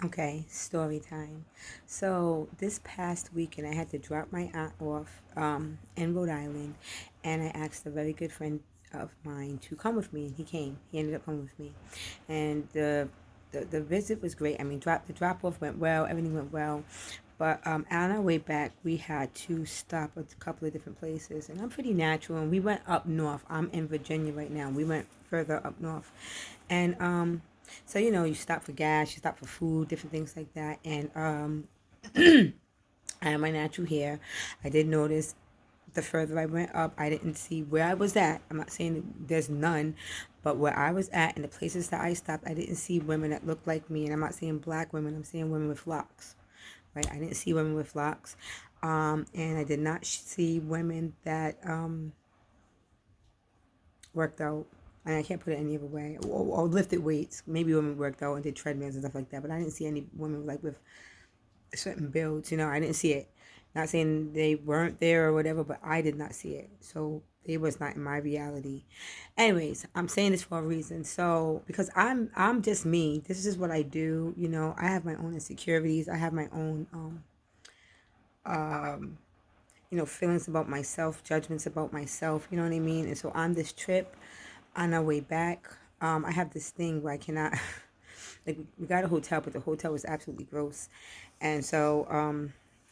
Okay, story time. So this past weekend, I had to drop my aunt off in Rhode Island, and I asked a very good friend of mine to come with me, and he came. He ended up coming with me, and the visit was great. I mean, the drop off went well. Everything went well. But on our way back, we had to stop at a couple of different places, and I'm pretty natural. And we went up north. I'm in Virginia right now. We went further up north, and so you stop for gas, you stop for food, different things like that. And I have my natural hair. I did notice the further I went up, I didn't see where I was at. I'm not saying that there's none, but where I was at and the places that I stopped, I didn't see women that looked like me. And I'm not saying black women. I'm saying women with locks. Right? I didn't see women with locks, and I did not see women that worked out. And I can't put it any other way. Or lifted weights. Maybe women worked out and did treadmills and stuff like that. But I didn't see any women like with certain builds. I didn't see it. Not saying they weren't there or whatever, but I did not see it. So it was not in my reality. Anyways, I'm saying this for a reason. So because I'm just me. This is what I do. I have my own insecurities. I have my own feelings about myself, judgments about myself, you know what I mean? And so on this trip, on our way back, I have this thing where I cannot, like, we got a hotel, but the hotel was absolutely gross. And so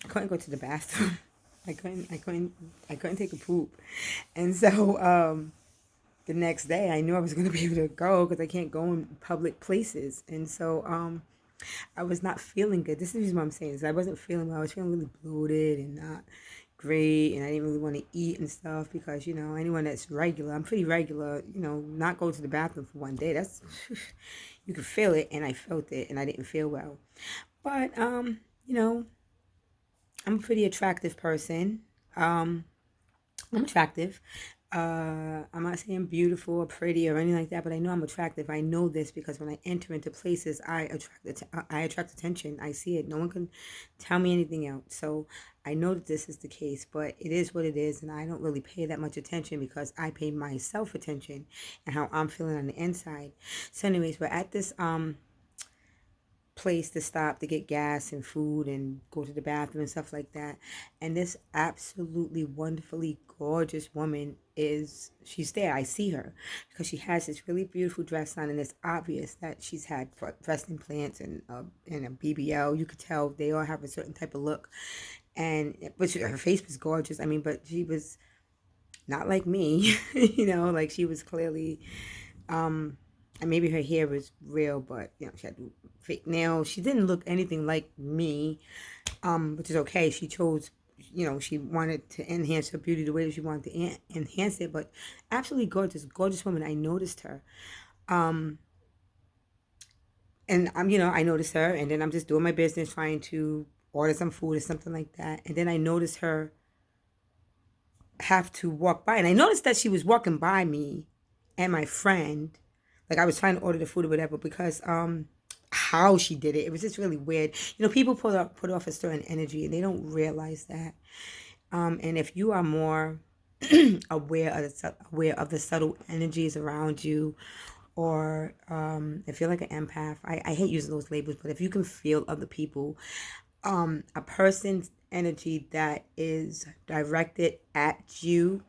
I couldn't go to the bathroom. I couldn't take a poop. And so the next day, I knew I was going to be able to go because I can't go in public places. And so I was not feeling good. This is what I'm saying. Is I wasn't feeling well. I was feeling really bloated and not great, and I didn't really want to eat and stuff because anyone that's regular, I'm pretty regular. Not go to the bathroom for one day. That's you could feel it, and I felt it, and I didn't feel well. But you know, I'm a pretty attractive person. Um, I'm attractive. I'm not saying beautiful or pretty or anything like that, but I know I'm attractive. I know this because when I enter into places, I attract attention. I see it. No one can tell me anything else. So I know that this is the case, but it is what it is, and I don't really pay that much attention because I pay myself attention and how I'm feeling on the inside. So, anyways, we're at this place to stop to get gas and food and go to the bathroom and stuff like that. And this absolutely wonderfully gorgeous woman she's there. I see her because she has this really beautiful dress on, and it's obvious that she's had breast implants and a BBL. You could tell they all have a certain type of look, her face was gorgeous. I mean, but she was not like me, like she was clearly and maybe her hair was real, but she had fake nails. She didn't look anything like me, which is okay. She chose, she wanted to enhance her beauty the way that she wanted to enhance it. But absolutely gorgeous, gorgeous woman. I noticed her, um, and I noticed her, and then I'm just doing my business, trying to order some food or something like that, and then I noticed her have to walk by, and I noticed that she was walking by me and my friend, like I was trying to order the food or whatever, because how she did it was just really weird. People put off a certain energy and they don't realize that. And if you are more aware of the subtle energies around you, or if you're like an empath, I hate using those labels, but if you can feel other people, a person's energy that is directed at you,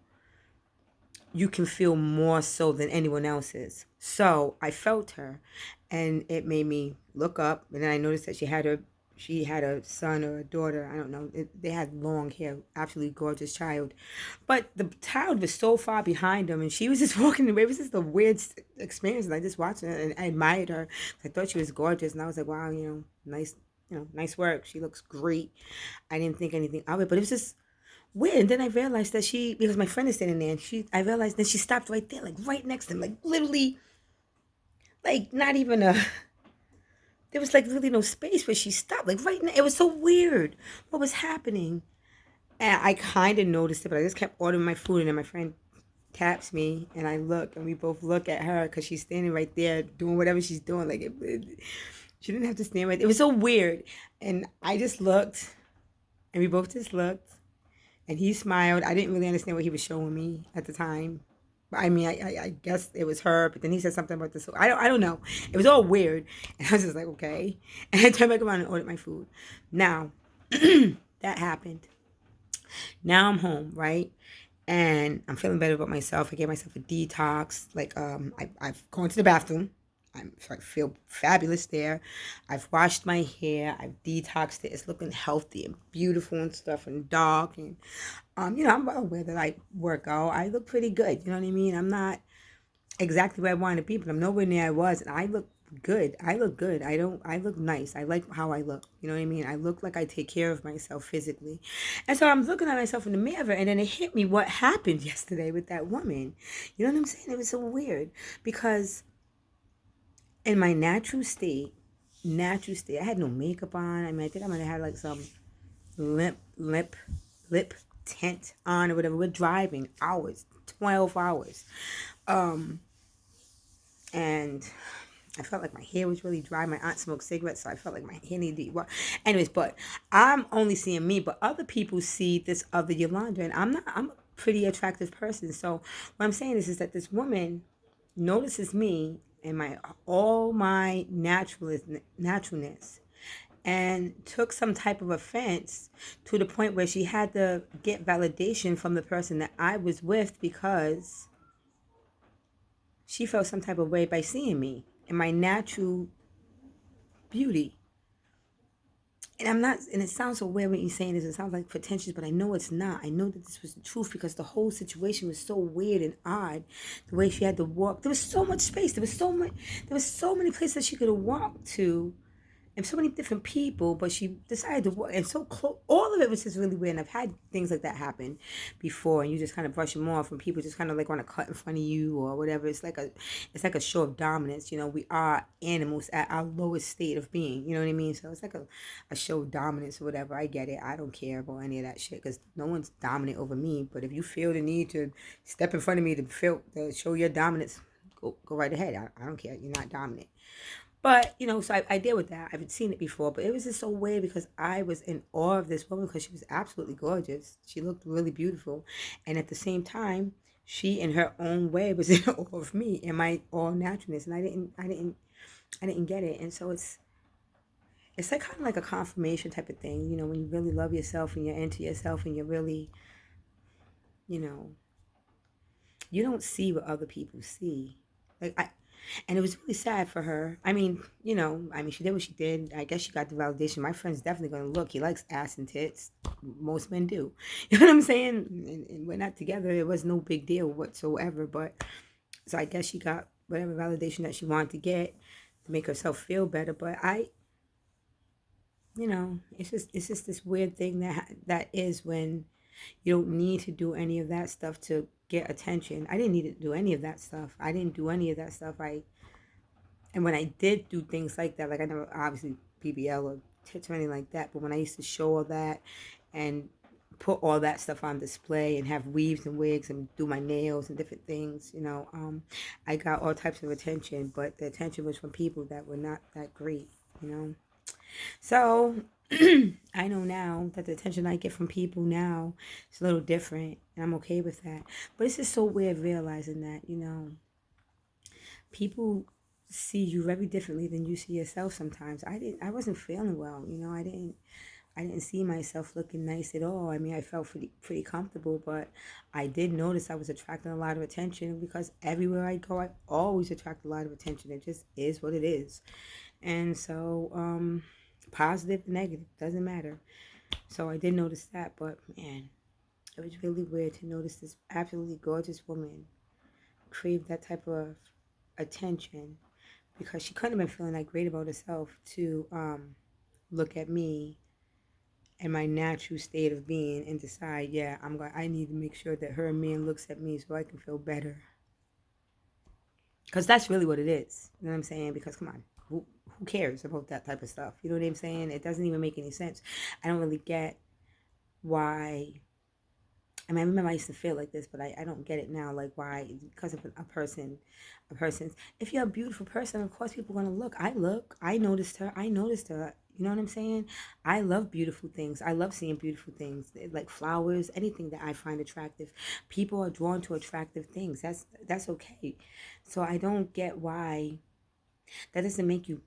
you can feel more so than anyone else's. So I felt her, and it made me look up, and then I noticed that she had a son or a daughter. I don't know. They had long hair, absolutely gorgeous child, but the child was so far behind them, and she was just walking away. It was just a weird experience, and I just watched her and I admired her. I thought she was gorgeous, and I was like, wow, nice, nice work. She looks great. I didn't think anything of it, but it was just weird. And then I realized that because my friend is standing there, and I realized that she stopped right there, like right next to him, like literally, like not even there was like really no space where she stopped, like right now. It was so weird. What was happening? And I kind of noticed it, but I just kept ordering my food, and then my friend taps me, and I look, and we both look at her because she's standing right there doing whatever she's doing. Like she didn't have to stand right. It was so weird, and I just looked, and we both just looked. And he smiled. I didn't really understand what he was showing me at the time. I mean, I guess it was her, but then he said something about this. I don't know. It was all weird, and I was just like, okay. And I turned back around and ordered my food. Now, that happened. Now I'm home, right? And I'm feeling better about myself. I gave myself a detox. Like, I've gone to the bathroom. I feel fabulous there. I've washed my hair. I've detoxed it. It's looking healthy and beautiful and stuff and dark. And, I'm well aware that I work out. I look pretty good. You know what I mean? I'm not exactly where I want to be, but I'm nowhere near I was. And I look good. I look good. I look nice. I like how I look. You know what I mean? I look like I take care of myself physically. And so I'm looking at myself in the mirror, and then it hit me what happened yesterday with that woman. You know what I'm saying? It was so weird because in my natural state, I had no makeup on. I mean, I think I might have had like some lip, lip, lip tint on or whatever. We're driving hours, 12 hours. Um, and I felt like my hair was really dry. My aunt smoked cigarettes, so I felt like my hair needed to well. Anyways, but I'm only seeing me, but other people see this other Yolanda, and I'm a pretty attractive person. So what I'm saying is that this woman notices me and my all my naturalness and took some type of offense to the point where she had to get validation from the person that I was with because she felt some type of way by seeing me and my natural beauty. And I'm not, and it sounds so weird when you're saying this, it sounds like pretentious, but I know it's not. I know that this was the truth because the whole situation was so weird and odd. The way she had to walk, there was so much space. There was so many places she could have walked to and so many different people, but she decided to walk and so close. All of it was just really weird. And I've had things like that happen before, and you just kind of brush them off, and people just kind of like want to cut in front of you or whatever. It's like a show of dominance. You know, we are animals at our lowest state of being. You know what I mean? So it's like a show of dominance or whatever. I get it. I don't care about any of that shit because no one's dominant over me. But if you feel the need to step in front of me to show your dominance, go right ahead. I don't care. You're not dominant. But, so I deal with that. I've seen it before, but it was just so weird because I was in awe of this woman because she was absolutely gorgeous. She looked really beautiful. And at the same time, she in her own way was in awe of me and my all naturalness. And I didn't get it. And so it's like kind of like a confirmation type of thing, when you really love yourself and you're into yourself and you're really, you know, you don't see what other people see. Like and it was really sad for her. She did what she did. I guess she got the validation. My friend's definitely gonna look. He likes ass and tits. Most men do. You know what I'm saying? And we're not together. It was no big deal whatsoever. But so I guess she got whatever validation that she wanted to get to make herself feel better. But it's just this weird thing that is when you don't need to do any of that stuff to get attention. I didn't need to do any of that stuff. I didn't do any of that stuff. And when I did do things like that, like I never obviously BBL or tits or anything like that, but when I used to show all that and put all that stuff on display and have weaves and wigs and do my nails and different things, I got all types of attention, but the attention was from people that were not that great. So I know now that the attention I get from people now is a little different, and I'm okay with that. But it's just so weird realizing that, people see you very differently than you see yourself sometimes. I wasn't feeling well, I didn't see myself looking nice at all. I mean, I felt pretty comfortable, but I did notice I was attracting a lot of attention because everywhere I go, I always attract a lot of attention. It just is what it is. And so, positive, negative, doesn't matter. So I did notice that, but man, it was really weird to notice this absolutely gorgeous woman crave that type of attention because she couldn't have been feeling that great about herself to look at me and my natural state of being and decide, yeah, I need to make sure that her man looks at me so I can feel better. Because that's really what it is. You know what I'm saying? Because come on, who cares about that type of stuff? You know what I'm saying? It doesn't even make any sense. I don't really get why. I mean, I remember I used to feel like this, but I don't get it now. Like why? Because of a person's. If you're a beautiful person, of course people are gonna look. I look. I noticed her. You know what I'm saying? I love beautiful things. I love seeing beautiful things, like flowers, anything that I find attractive. People are drawn to attractive things. That's okay. So I don't get why that doesn't make you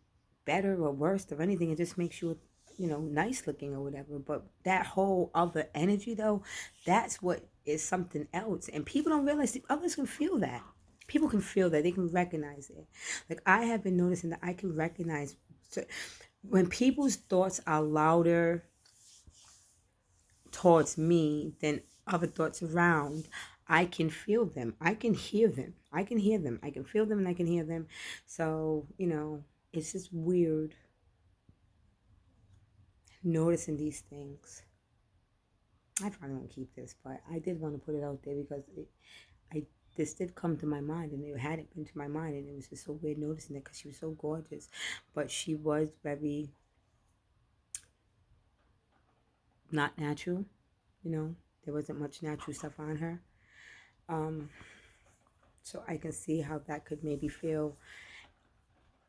better or worse or anything. It just makes you, nice looking or whatever. But that whole other energy, though, that's what is something else. And people don't realize others can feel that. People can feel that. They can recognize it. Like I have been noticing that I can recognize when people's thoughts are louder towards me than other thoughts around. I can feel them. I can hear them. I can hear them. I can feel them and I can hear them. So, it's just weird noticing these things. I probably won't keep this, but I did want to put it out there because I this did come to my mind, and it hadn't been to my mind, and it was just so weird noticing it because she was so gorgeous, but she was very not natural. There wasn't much natural stuff on her. Um, so I can see how that could maybe feel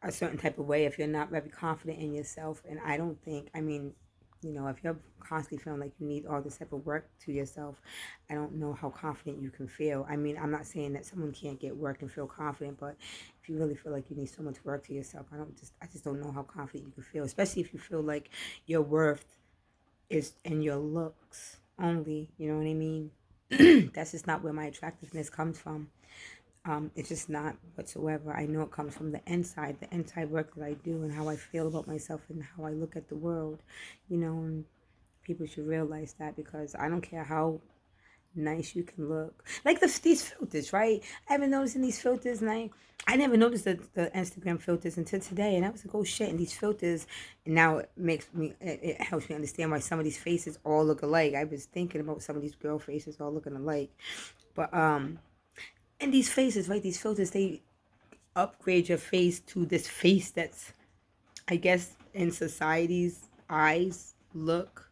a certain type of way if you're not very confident in yourself. And I don't think, I mean, if you're constantly feeling like you need all this type of work to yourself, I don't know how confident you can feel. I mean, I'm not saying that someone can't get work and feel confident, but if you really feel like you need so much work to yourself, I just don't know how confident you can feel, especially if you feel like your worth is in your looks only. You know what I mean? That's just not where my attractiveness comes from. It's just not whatsoever. I know it comes from the inside work that I do and how I feel about myself and how I look at the world, and people should realize that because I don't care how nice you can look. Like these filters, right? I've been noticing these filters and I never noticed the Instagram filters until today. And I was like, oh shit, and these filters, and now it helps me understand why some of these faces all look alike. I was thinking about some of these girl faces all looking alike. But, and these faces, right? These filters, they upgrade your face to this face that's, I guess, in society's eyes, look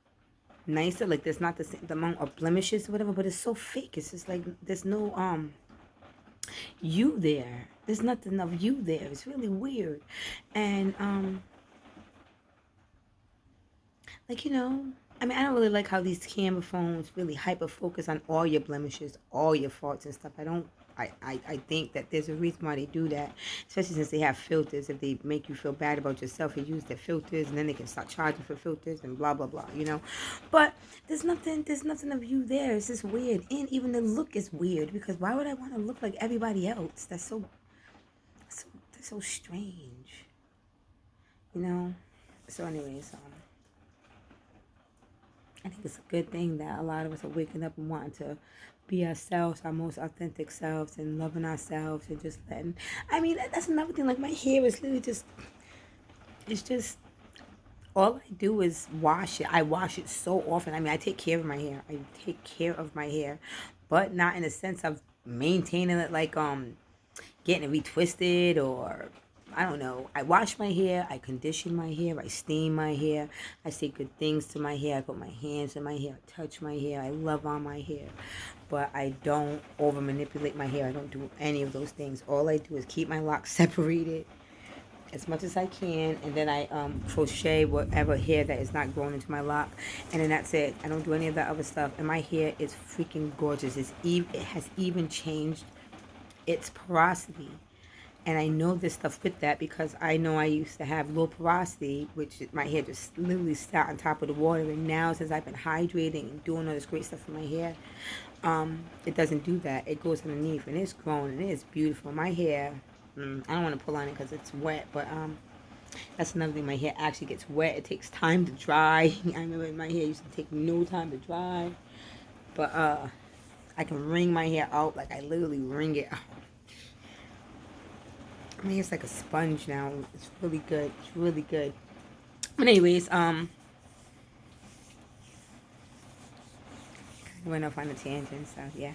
nicer. Like there's not the amount of blemishes or whatever, but it's so fake. It's just like there's no you there. There's nothing of you there. It's really weird, and like I mean, I don't really like how these camera phones really hyper focus on all your blemishes, all your faults and stuff. I don't. I think that there's a reason why they do that, especially since they have filters. If they make you feel bad about yourself, they use their filters, and then they can start charging for filters and blah blah blah. But there's nothing of you there. It's just weird, and even the look is weird because why would I want to look like everybody else? That's so strange, you know. So, anyways, I think it's a good thing that a lot of us are waking up and wanting to be ourselves, our most authentic selves, and loving ourselves and just letting. I mean, that's another thing. Like my hair is literally it's just all I do is wash it. I wash it so often. I mean, I take care of my hair. I take care of my hair, but not in the sense of maintaining it like getting it retwisted or I don't know. I wash my hair, I condition my hair, I steam my hair, I say good things to my hair, I put my hands in my hair, I touch my hair, I love on my hair. But I don't over manipulate my hair. I don't do any of those things. All I do is keep my locks separated as much as I can, and then I crochet whatever hair that is not growing into my lock, and then that's it. I don't do any of that other stuff, and my hair is freaking gorgeous. It has even changed its porosity. And I know this stuff with that because I know I used to have low porosity, which my hair just literally sat on top of the water. And now, since I've been hydrating and doing all this great stuff for my hair, it doesn't do that. It goes underneath and it's growing and it's beautiful. My hair, I don't want to pull on it because it's wet, but that's another thing. My hair actually gets wet. It takes time to dry. I remember my hair used to take no time to dry, but I can wring my hair out. Like I literally wring it out. I mean, it's like a sponge now. It's really good. It's really good. But anyways, I went off on a tangent, so yeah.